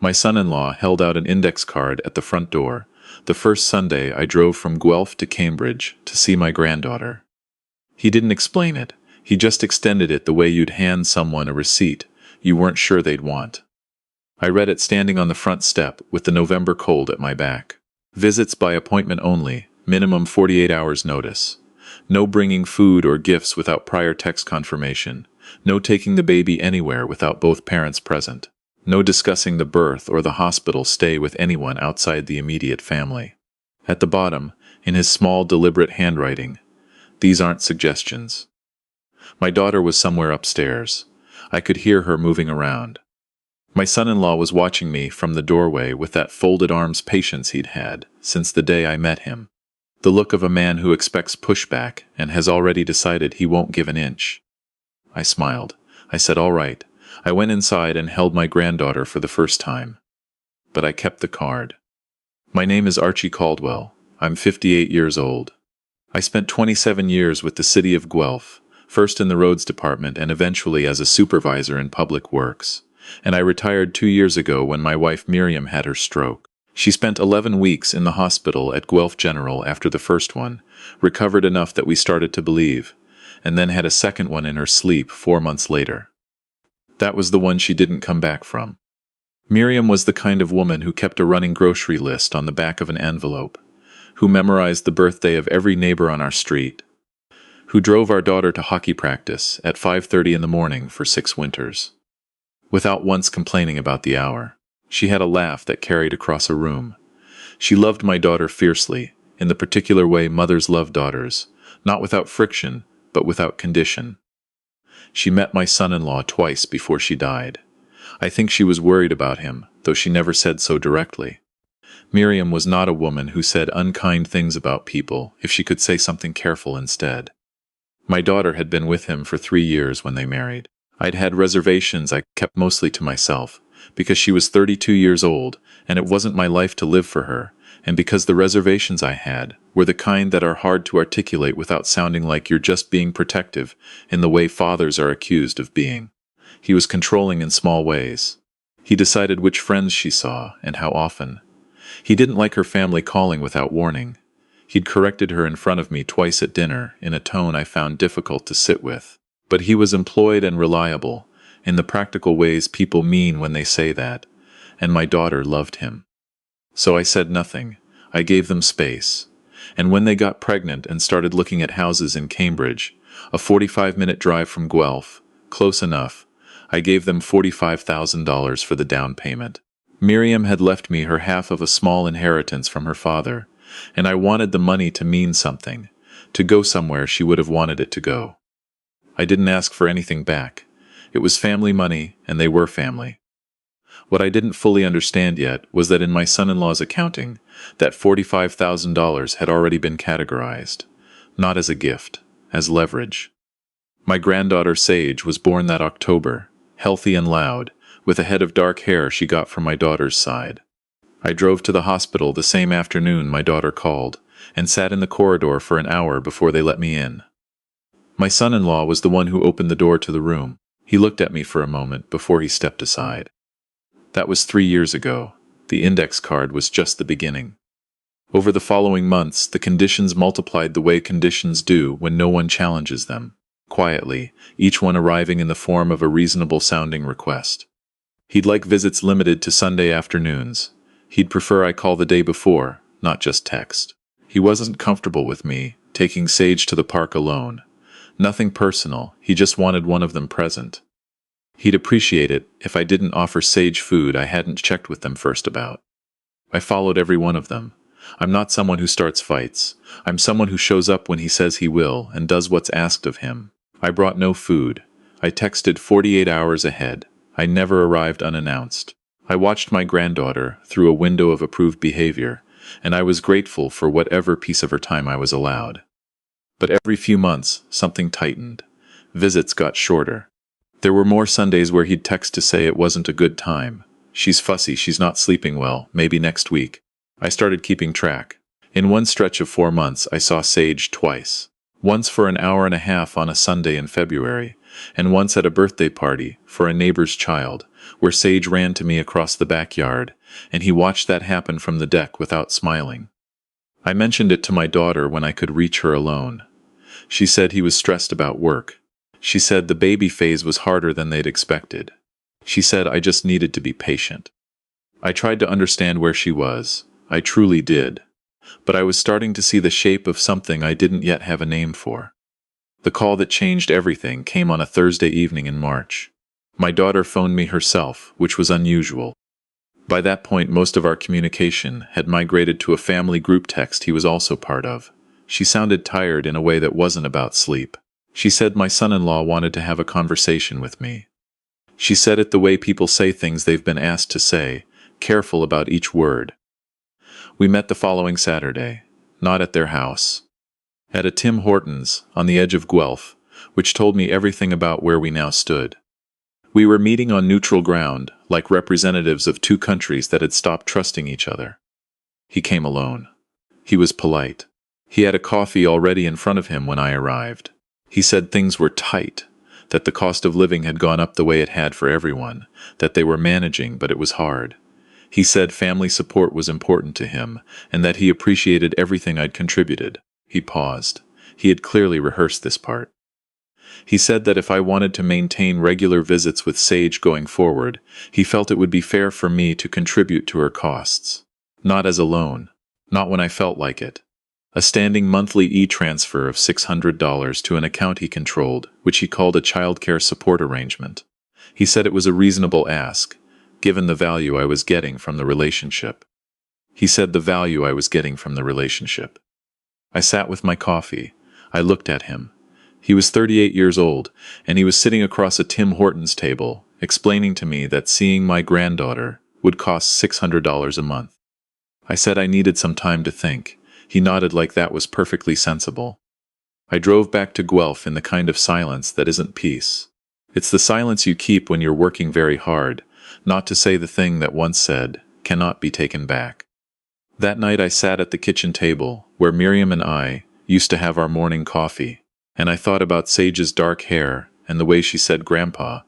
My son-in-law held out an index card at the front door, the first Sunday I drove from Guelph to Cambridge to see my granddaughter. He didn't explain it, he just extended it the way you'd hand someone a receipt you weren't sure they'd want. I read it standing on the front step with the November cold at my back. Visits by appointment only, minimum 48 hours notice. No bringing food or gifts without prior text confirmation. No taking the baby anywhere without both parents present. No discussing the birth or the hospital stay with anyone outside the immediate family. At the bottom, in his small, deliberate handwriting, these aren't suggestions. My daughter was somewhere upstairs. I could hear her moving around. My son-in-law was watching me from the doorway with that folded arms patience he'd had since the day I met him. The look of a man who expects pushback and has already decided he won't give an inch. I smiled. I said, "All right." I went inside and held my granddaughter for the first time. But I kept the card. My name is Archie Caldwell. I'm 58 years old. I spent 27 years with the city of Guelph, first in the roads department and eventually as a supervisor in public works. And I retired 2 years ago when my wife Miriam had her stroke. She spent 11 weeks in the hospital at Guelph General after the first one, recovered enough that we started to believe, and then had a second one in her sleep 4 months later. That was the one she didn't come back from. Miriam was the kind of woman who kept a running grocery list on the back of an envelope, who memorized the birthday of every neighbor on our street, who drove our daughter to hockey practice at 5:30 in the morning for 6 winters, without once complaining about the hour. She had a laugh that carried across a room. She loved my daughter fiercely, in the particular way mothers love daughters, not without friction, but without condition. She met my son-in-law twice before she died. I think she was worried about him, though she never said so directly. Miriam was not a woman who said unkind things about people if she could say something careful instead. My daughter had been with him for 3 years when they married. I'd had reservations I kept mostly to myself, because she was 32 years old, and it wasn't my life to live for her, and because the reservations I had were the kind that are hard to articulate without sounding like you're just being protective in the way fathers are accused of being. He was controlling in small ways. He decided which friends she saw and how often. He didn't like her family calling without warning. He'd corrected her in front of me twice at dinner in a tone I found difficult to sit with. But he was employed and reliable, in the practical ways people mean when they say that, and my daughter loved him. So I said nothing. I gave them space. And when they got pregnant and started looking at houses in Cambridge, a 45-minute drive from Guelph, close enough, I gave them $45,000 for the down payment. Miriam had left me her half of a small inheritance from her father, and I wanted the money to mean something, to go somewhere she would have wanted it to go. I didn't ask for anything back. It was family money, and they were family. What I didn't fully understand yet was that in my son-in-law's accounting, that $45,000 had already been categorized, not as a gift, as leverage. My granddaughter Sage was born that October, healthy and loud, with a head of dark hair she got from my daughter's side. I drove to the hospital the same afternoon my daughter called, and sat in the corridor for an hour before they let me in. My son-in-law was the one who opened the door to the room. He looked at me for a moment before he stepped aside. That was 3 years ago. The index card was just the beginning. Over the following months, the conditions multiplied the way conditions do when no one challenges them, quietly, each one arriving in the form of a reasonable-sounding request. He'd like visits limited to Sunday afternoons. He'd prefer I call the day before, not just text. He wasn't comfortable with me taking Sage to the park alone. Nothing personal, he just wanted one of them present. He'd appreciate it if I didn't offer Sage food I hadn't checked with them first about. I followed every one of them. I'm not someone who starts fights. I'm someone who shows up when he says he will and does what's asked of him. I brought no food. I texted 48 hours ahead. I never arrived unannounced. I watched my granddaughter through a window of approved behavior, and I was grateful for whatever piece of her time I was allowed. But every few months, something tightened. Visits got shorter. There were more Sundays where he'd text to say it wasn't a good time. She's fussy, she's not sleeping well, maybe next week. I started keeping track. In one stretch of 4 months, I saw Sage twice. Once for an hour and a half on a Sunday in February, and once at a birthday party for a neighbor's child, where Sage ran to me across the backyard, and he watched that happen from the deck without smiling. I mentioned it to my daughter when I could reach her alone. She said he was stressed about work. She said the baby phase was harder than they'd expected. She said I just needed to be patient. I tried to understand where she was. I truly did. But I was starting to see the shape of something I didn't yet have a name for. The call that changed everything came on a Thursday evening in March. My daughter phoned me herself, which was unusual. By that point, most of our communication had migrated to a family group text he was also part of. She sounded tired in a way that wasn't about sleep. She said my son-in-law wanted to have a conversation with me. She said it the way people say things they've been asked to say, careful about each word. We met the following Saturday, not at their house. At a Tim Hortons, on the edge of Guelph, which told me everything about where we now stood. We were meeting on neutral ground, like representatives of two countries that had stopped trusting each other. He came alone. He was polite. He had a coffee already in front of him when I arrived. He said things were tight, that the cost of living had gone up the way it had for everyone, that they were managing, but it was hard. He said family support was important to him, and that he appreciated everything I'd contributed. He paused. He had clearly rehearsed this part. He said that if I wanted to maintain regular visits with Sage going forward, he felt it would be fair for me to contribute to her costs. Not as a loan. Not when I felt like it. A standing monthly e-transfer of $600 to an account he controlled, which he called a childcare support arrangement. He said it was a reasonable ask, given the value I was getting from the relationship. He said the value I was getting from the relationship. I sat with my coffee. I looked at him. He was 38 years old, and he was sitting across a Tim Hortons table, explaining to me that seeing my granddaughter would cost $600 a month. I said I needed some time to think. He nodded like that was perfectly sensible. I drove back to Guelph in the kind of silence that isn't peace. It's the silence you keep when you're working very hard, not to say the thing that once said cannot be taken back. That night I sat at the kitchen table, where Miriam and I used to have our morning coffee, and I thought about Sage's dark hair and the way she said grandpa,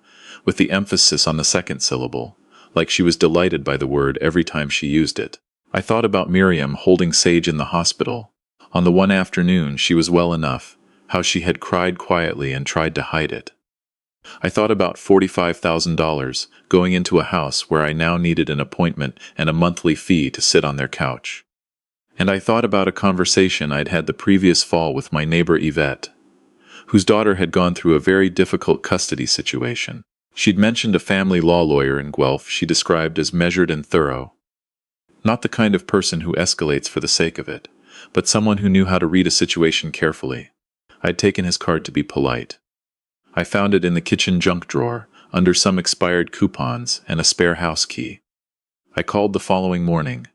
with the emphasis on the second syllable, like she was delighted by the word every time she used it. I thought about Miriam holding Sage in the hospital. On the one afternoon she was well enough, how she had cried quietly and tried to hide it. I thought about $45,000 going into a house where I now needed an appointment and a monthly fee to sit on their couch. And I thought about a conversation I'd had the previous fall with my neighbor Yvette, whose daughter had gone through a very difficult custody situation. She'd mentioned a family law lawyer in Guelph she described as measured and thorough. Not the kind of person who escalates for the sake of it, but someone who knew how to read a situation carefully. I'd taken his card to be polite. I found it in the kitchen junk drawer, under some expired coupons and a spare house key. I called the following morning.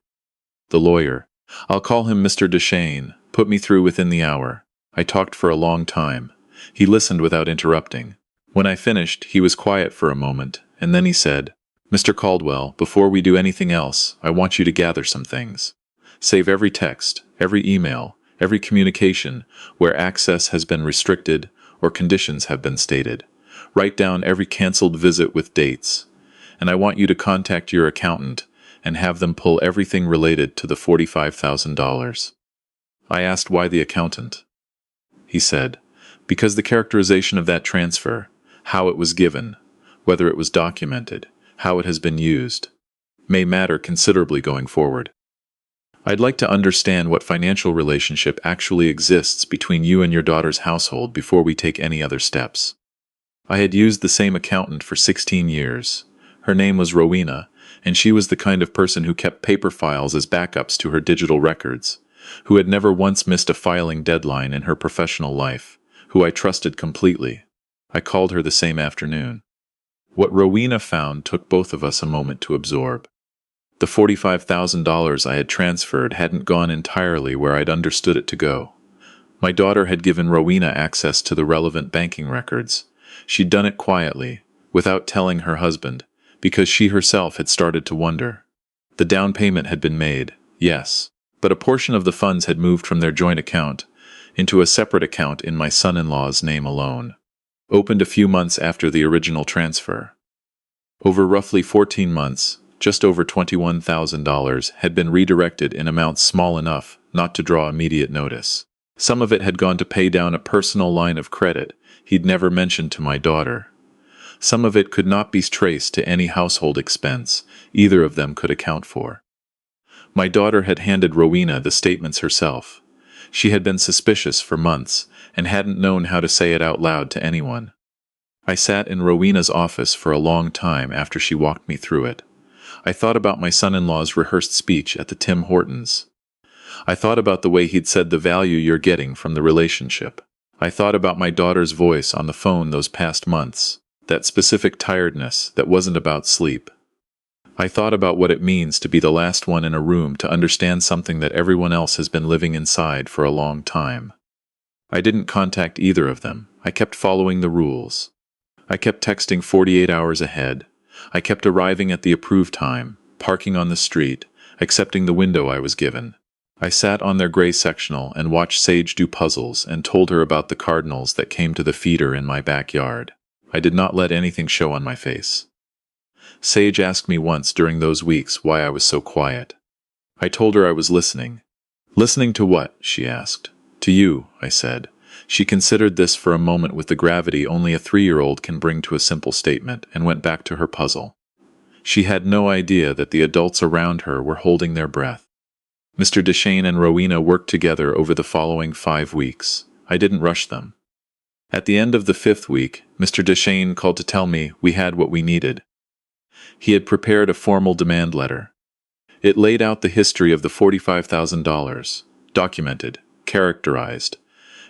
The lawyer, I'll call him Mr. Deshane, put me through within the hour. I talked for a long time. He listened without interrupting. When I finished, he was quiet for a moment, and then he said, Mr. Caldwell, before we do anything else, I want you to gather some things. Save every text, every email, every communication where access has been restricted or conditions have been stated. Write down every canceled visit with dates. And I want you to contact your accountant and have them pull everything related to the $45,000. I asked why the accountant. He said, because the characterization of that transfer, how it was given, whether it was documented, how it has been used, may matter considerably going forward. I'd like to understand what financial relationship actually exists between you and your daughter's household before we take any other steps. I had used the same accountant for 16 years. Her name was Rowena, and she was the kind of person who kept paper files as backups to her digital records, who had never once missed a filing deadline in her professional life, who I trusted completely. I called her the same afternoon. What Rowena found took both of us a moment to absorb. The $45,000 I had transferred hadn't gone entirely where I'd understood it to go. My daughter had given Rowena access to the relevant banking records. She'd done it quietly, without telling her husband, because she herself had started to wonder. The down payment had been made, yes, but a portion of the funds had moved from their joint account into a separate account in my son-in-law's name alone, opened a few months after the original transfer. Over roughly 14 months, just over $21,000 had been redirected in amounts small enough not to draw immediate notice. Some of it had gone to pay down a personal line of credit he'd never mentioned to my daughter. Some of it could not be traced to any household expense either of them could account for. My daughter had handed Rowena the statements herself. She had been suspicious for months and hadn't known how to say it out loud to anyone. I sat in Rowena's office for a long time after she walked me through it. I thought about my son-in-law's rehearsed speech at the Tim Hortons. I thought about the way he'd said the value you're getting from the relationship. I thought about my daughter's voice on the phone those past months, that specific tiredness that wasn't about sleep. I thought about what it means to be the last one in a room to understand something that everyone else has been living inside for a long time. I didn't contact either of them. I kept following the rules. I kept texting 48 hours ahead. I kept arriving at the approved time, parking on the street, accepting the window I was given. I sat on their gray sectional and watched Sage do puzzles and told her about the cardinals that came to the feeder in my backyard. I did not let anything show on my face. Sage asked me once during those weeks why I was so quiet. I told her I was listening. Listening to what? She asked. To you, I said. She considered this for a moment with the gravity only a 3-year-old can bring to a simple statement and went back to her puzzle. She had no idea that the adults around her were holding their breath. Mr. Deshane and Rowena worked together over the following 5 weeks. I didn't rush them. At the end of the 5th week, Mr. Deshane called to tell me we had what we needed. He had prepared a formal demand letter. It laid out the history of the $45,000, documented, characterized,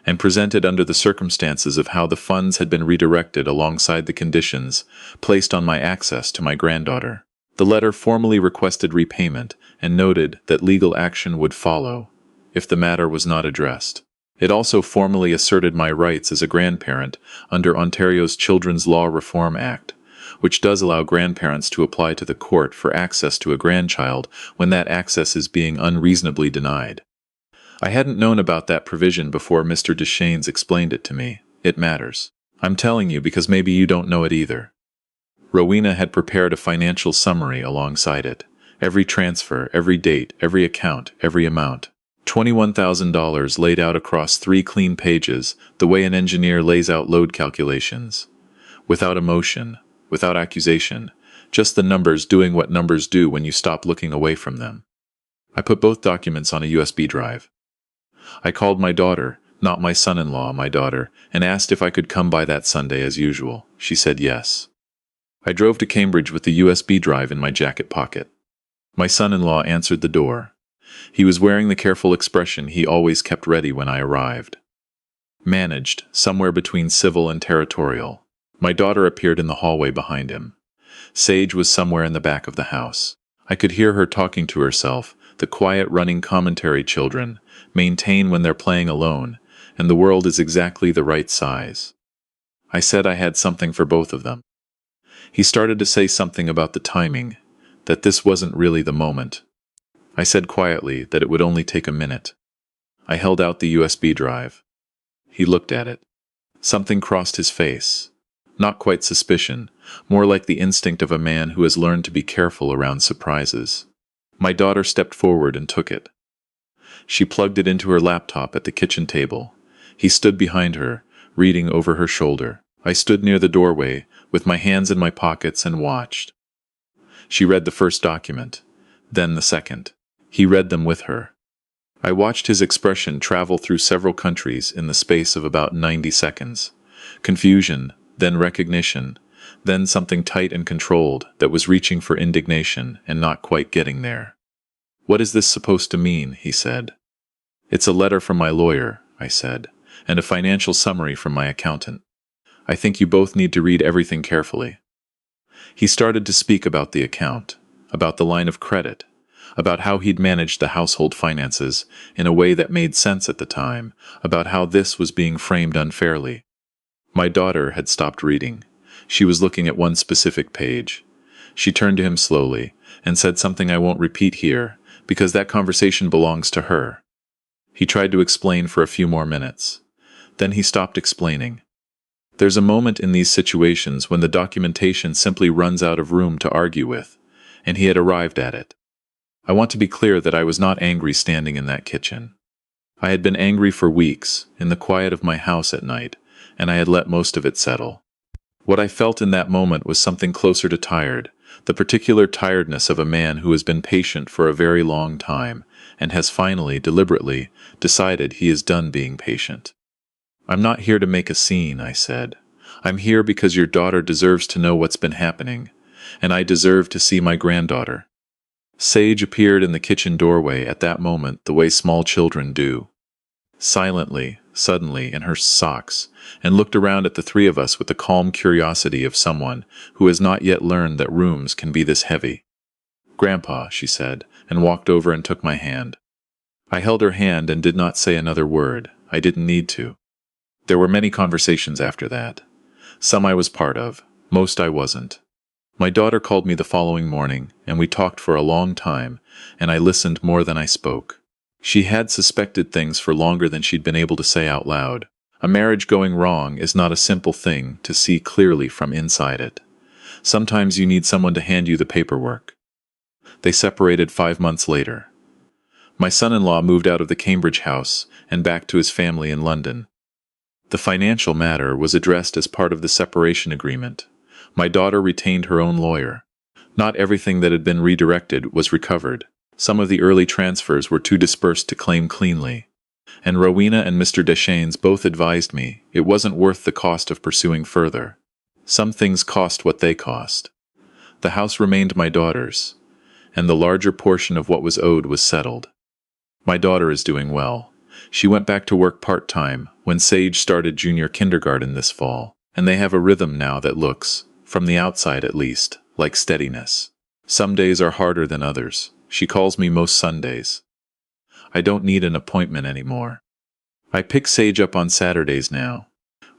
and presented under the circumstances of how the funds had been redirected alongside the conditions placed on my access to my granddaughter. The letter formally requested repayment and noted that legal action would follow if the matter was not addressed. It also formally asserted my rights as a grandparent under Ontario's Children's Law Reform Act, which does allow grandparents to apply to the court for access to a grandchild when that access is being unreasonably denied. I hadn't known about that provision before Mr. Deshanes explained it to me. It matters. I'm telling you because maybe you don't know it either. Rowena had prepared a financial summary alongside it. Every transfer, every date, every account, every amount. $21,000 laid out across 3 clean pages, the way an engineer lays out load calculations. Without emotion, without accusation, just the numbers doing what numbers do when you stop looking away from them. I put both documents on a USB drive. I called my daughter, not my son-in-law, my daughter, and asked if I could come by that Sunday as usual. She said yes. I drove to Cambridge with the USB drive in my jacket pocket. My son-in-law answered the door. He was wearing the careful expression he always kept ready when I arrived. Managed, somewhere between civil and territorial. My daughter appeared in the hallway behind him. Sage was somewhere in the back of the house. I could hear her talking to herself, the quiet running commentary children maintain when they're playing alone, and the world is exactly the right size. I said I had something for both of them. He started to say something about the timing, that this wasn't really the moment. I said quietly that it would only take a minute. I held out the USB drive. He looked at it. Something crossed his face. Not quite suspicion, more like the instinct of a man who has learned to be careful around surprises. My daughter stepped forward and took it. She plugged it into her laptop at the kitchen table. He stood behind her, reading over her shoulder. I stood near the doorway, with my hands in my pockets, and watched. She read the first document, then the second. He read them with her. I watched his expression travel through several countries in the space of about 90 seconds. Confusion, then recognition, then something tight and controlled that was reaching for indignation and not quite getting there. "What is this supposed to mean?" he said. "It's a letter from my lawyer," I said, "and a financial summary from my accountant. I think you both need to read everything carefully." He started to speak about the account, about the line of credit, about how he'd managed the household finances in a way that made sense at the time, about how this was being framed unfairly. My daughter had stopped reading. She was looking at one specific page. She turned to him slowly and said something I won't repeat here, because that conversation belongs to her. He tried to explain for a few more minutes. Then he stopped explaining. There's a moment in these situations when the documentation simply runs out of room to argue with, and he had arrived at it. I want to be clear that I was not angry standing in that kitchen. I had been angry for weeks, in the quiet of my house at night, and I had let most of it settle. What I felt in that moment was something closer to tired, the particular tiredness of a man who has been patient for a very long time, and has finally, deliberately, decided he is done being patient. "I'm not here to make a scene," I said. "I'm here because your daughter deserves to know what's been happening, and I deserve to see my granddaughter." Sage appeared in the kitchen doorway at that moment the way small children do. Silently, suddenly, in her socks, and looked around at the three of us with the calm curiosity of someone who has not yet learned that rooms can be this heavy. "Grandpa," she said, and walked over and took my hand. I held her hand and did not say another word. I didn't need to. There were many conversations after that. Some I was part of, most I wasn't. My daughter called me the following morning, and we talked for a long time, and I listened more than I spoke. She had suspected things for longer than she'd been able to say out loud. A marriage going wrong is not a simple thing to see clearly from inside it. Sometimes you need someone to hand you the paperwork. They separated 5 months later. My son-in-law moved out of the Cambridge house and back to his family in London. The financial matter was addressed as part of the separation agreement. My daughter retained her own lawyer. Not everything that had been redirected was recovered. Some of the early transfers were too dispersed to claim cleanly. And Rowena and Mr. Deschaines both advised me it wasn't worth the cost of pursuing further. Some things cost what they cost. The house remained my daughter's, and the larger portion of what was owed was settled. My daughter is doing well. She went back to work part-time when Sage started junior kindergarten this fall, and they have a rhythm now that looks, from the outside at least, like steadiness. Some days are harder than others. She calls me most Sundays. I don't need an appointment anymore. I pick Sage up on Saturdays now.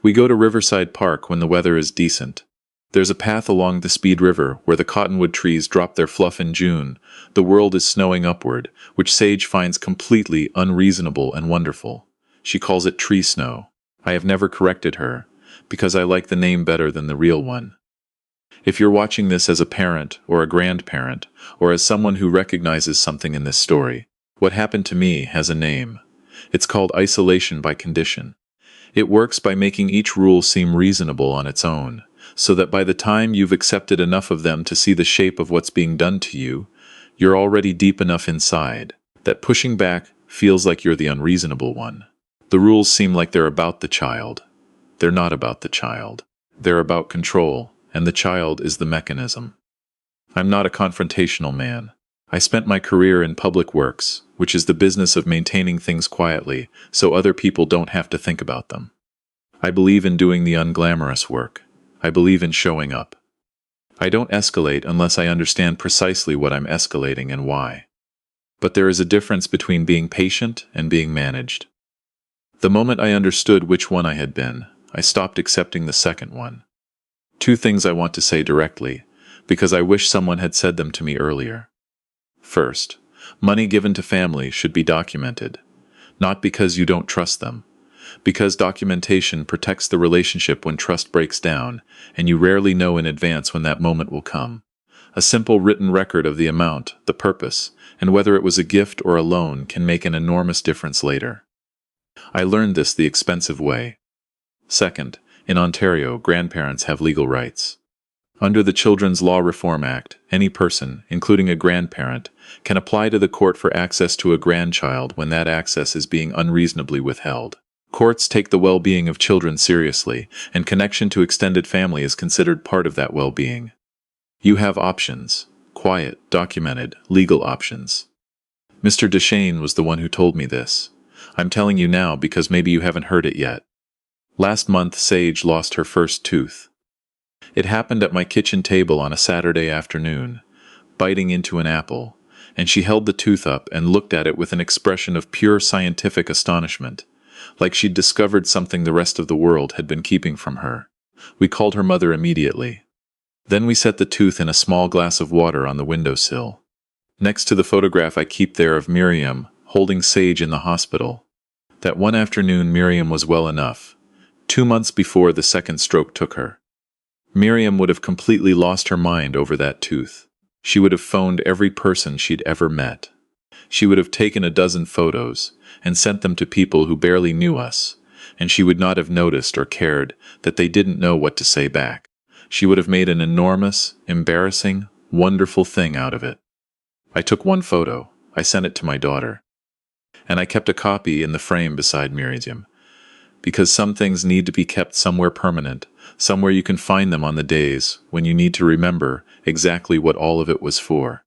We go to Riverside Park when the weather is decent. There's a path along the Speed River where the cottonwood trees drop their fluff in June. The world is snowing upward, which Sage finds completely unreasonable and wonderful. She calls it tree snow. I have never corrected her, because I like the name better than the real one. If you're watching this as a parent or a grandparent, or as someone who recognizes something in this story, what happened to me has a name. It's called isolation by condition. It works by making each rule seem reasonable on its own, so that by the time you've accepted enough of them to see the shape of what's being done to you, you're already deep enough inside that pushing back feels like you're the unreasonable one. The rules seem like they're about the child. They're not about the child. They're about control, and the child is the mechanism. I'm not a confrontational man. I spent my career in public works, which is the business of maintaining things quietly so other people don't have to think about them. I believe in doing the unglamorous work. I believe in showing up. I don't escalate unless I understand precisely what I'm escalating and why. But there is a difference between being patient and being managed. The moment I understood which one I had been, I stopped accepting the second one. 2 things I want to say directly, because I wish someone had said them to me earlier. First, money given to family should be documented, not because you don't trust them, because documentation protects the relationship when trust breaks down, and you rarely know in advance when that moment will come. A simple written record of the amount, the purpose, and whether it was a gift or a loan can make an enormous difference later. I learned this the expensive way. Second, in Ontario, grandparents have legal rights. Under the Children's Law Reform Act, any person, including a grandparent, can apply to the court for access to a grandchild when that access is being unreasonably withheld. Courts take the well-being of children seriously, and connection to extended family is considered part of that well-being. You have options. Quiet, documented, legal options. Mr. Deschaines was the one who told me this. I'm telling you now because maybe you haven't heard it yet. Last month, Sage lost her first tooth. It happened at my kitchen table on a Saturday afternoon, biting into an apple, and she held the tooth up and looked at it with an expression of pure scientific astonishment, like she'd discovered something the rest of the world had been keeping from her. We called her mother immediately. Then we set the tooth in a small glass of water on the windowsill. Next to the photograph I keep there of Miriam, holding Sage in the hospital. That one afternoon Miriam was well enough, 2 months before the second stroke took her. Miriam would have completely lost her mind over that tooth. She would have phoned every person she'd ever met. She would have taken a dozen photos and sent them to people who barely knew us, and she would not have noticed or cared that they didn't know what to say back. She would have made an enormous, embarrassing, wonderful thing out of it. I took one photo. I sent it to my daughter. And I kept a copy in the frame beside Miriam, because some things need to be kept somewhere permanent, somewhere you can find them on the days when you need to remember exactly what all of it was for.